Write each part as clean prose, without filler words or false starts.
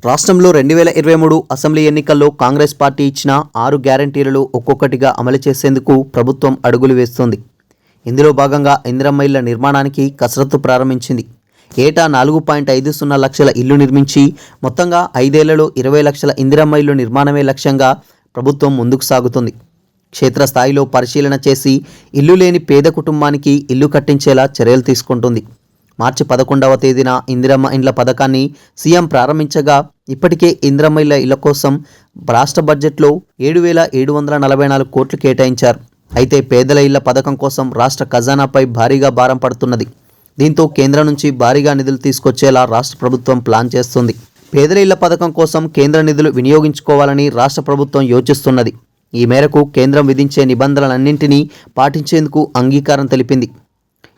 రాష్ట్రంలో 2023 అసెంబ్లీ ఎన్నికల్లో కాంగ్రెస్ పార్టీ ఇచ్చిన 6 గ్యారంటీలను ఒక్కొక్కటిగా అమలు చేసేందుకు ప్రభుత్వం అడుగులు వేస్తోంది. ఇందులో భాగంగా ఇందిరమ్మ ఇళ్ల నిర్మాణానికి కసరత్తు ప్రారంభించింది. ఏటా 4.50 లక్షల ఇళ్లు నిర్మించి మొత్తంగా 5 ఏళ్లలో 20 లక్షల ఇందిరమ్మ ఇళ్లు నిర్మాణమే లక్ష్యంగా ప్రభుత్వం ముందుకు సాగుతుంది. క్షేత్రస్థాయిలో పరిశీలన చేసి ఇల్లు లేని పేద కుటుంబానికి ఇల్లు కట్టించేలా చర్యలు తీసుకుంటుంది. మార్చి 11వ తేదీన ఇందిరమ్మ ఇండ్ల పథకాన్ని సీఎం ప్రారంభించగా ఇప్పటికే ఇందిరమ్మ ఇళ్ల కోసం రాష్ట్ర బడ్జెట్లో 7,744 కోట్లు కేటాయించారు. అయితే పేదల ఇళ్ల పథకం కోసం రాష్ట్ర ఖజానాపై భారీగా భారం పడుతున్నది. దీంతో కేంద్రం నుంచి భారీగా నిధులు తీసుకొచ్చేలా రాష్ట్ర ప్రభుత్వం ప్లాన్ చేస్తుంది. పేదల ఇళ్ల పథకం కోసం కేంద్ర నిధులు వినియోగించుకోవాలని రాష్ట్ర ప్రభుత్వం యోచిస్తున్నది. ఈ మేరకు కేంద్రం విధించే నిబంధనలన్నింటినీ పాటించేందుకు అంగీకారం తెలిపింది.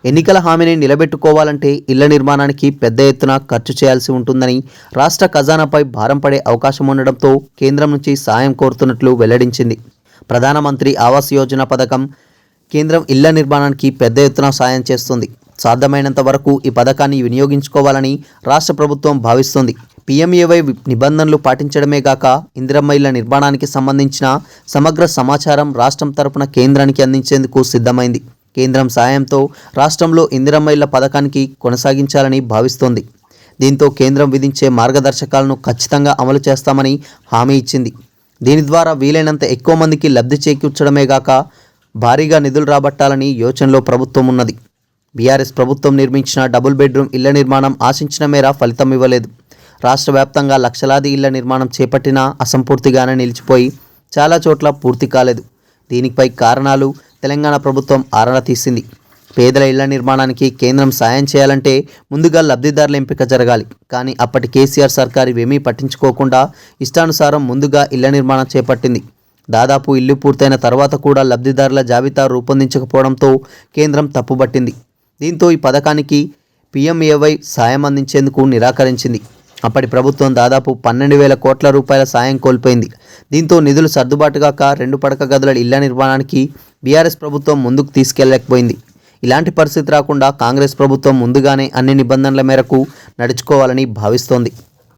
ఎన్నికల హామీని నిలబెట్టుకోవాలంటే ఇళ్ల నిర్మాణానికి పెద్ద ఎత్తున ఖర్చు చేయాల్సి ఉంటుందని, రాష్ట్ర ఖజానాపై భారం పడే అవకాశం ఉండడంతో కేంద్రం నుంచి సాయం కోరుతున్నట్లు వెల్లడించింది. ప్రధానమంత్రి ఆవాస్ యోజన పథకం కేంద్రం ఇళ్ల నిర్మాణానికి పెద్ద ఎత్తున సాయం చేస్తుంది. సాధ్యమైనంత వరకు ఈ పథకాన్ని వినియోగించుకోవాలని రాష్ట్ర ప్రభుత్వం భావిస్తోంది. పీఎంఏవై నిబంధనలు పాటించడమే గాక ఇందిరమ్మ ఇళ్ల నిర్మాణానికి సంబంధించిన సమగ్ర సమాచారం రాష్ట్రం తరపున కేంద్రానికి అందించేందుకు సిద్ధమైంది. కేంద్రం సాయంతో రాష్ట్రంలో ఇందిరమ్మ ఇళ్ల పథకానికి కొనసాగించాలని భావిస్తోంది. దీంతో కేంద్రం విధించే మార్గదర్శకాలను ఖచ్చితంగా అమలు చేస్తామని హామీ ఇచ్చింది. దీని ద్వారా వీలైనంత ఎక్కువ మందికి లబ్ధి చేకూర్చడమే గాక భారీగా నిధులు రాబట్టాలని యోచనలో ప్రభుత్వం ఉన్నది. బీఆర్ఎస్ ప్రభుత్వం నిర్మించిన డబుల్ బెడ్రూమ్ ఇళ్ల నిర్మాణం ఆశించిన మేర ఫలితం ఇవ్వలేదు. రాష్ట్ర వ్యాప్తంగా లక్షలాది ఇళ్ల నిర్మాణం చేపట్టినా అసంపూర్తిగానే నిలిచిపోయి చాలా చోట్ల పూర్తి కాలేదు. దీనిపై కారణాలు తెలంగాణ ప్రభుత్వం ఆరా తీసింది. పేదల ఇళ్ల నిర్మాణానికి కేంద్రం సాయం చేయాలంటే ముందుగా లబ్ధిదారుల ఎంపిక జరగాలి. కానీ అప్పటి కేసీఆర్ సర్కారు ఇవేమీ పట్టించుకోకుండా ఇష్టానుసారం ముందుగా ఇళ్ల నిర్మాణం చేపట్టింది. దాదాపు ఇల్లు పూర్తయిన తర్వాత కూడా లబ్ధిదారుల జాబితా రూపొందించకపోవడంతో కేంద్రం తప్పుబట్టింది. దీంతో ఈ పథకానికి పీఎంఏవై సాయం అందించేందుకు నిరాకరించింది. అప్పటి ప్రభుత్వం దాదాపు 12,000 కోట్ల రూపాయల సాయం కోల్పోయింది. దీంతో నిధులు సర్దుబాటుగాక 2 పడక గదుల ఇళ్ల నిర్మాణానికి బీఆర్ఎస్ ప్రభుత్వం ముందుకు తీసుకెళ్లలేకపోయింది. ఇలాంటి పరిస్థితి రాకుండా కాంగ్రెస్ ప్రభుత్వం ముందుగానే అన్ని నిబంధనల మేరకు నడుచుకోవాలని భావిస్తోంది.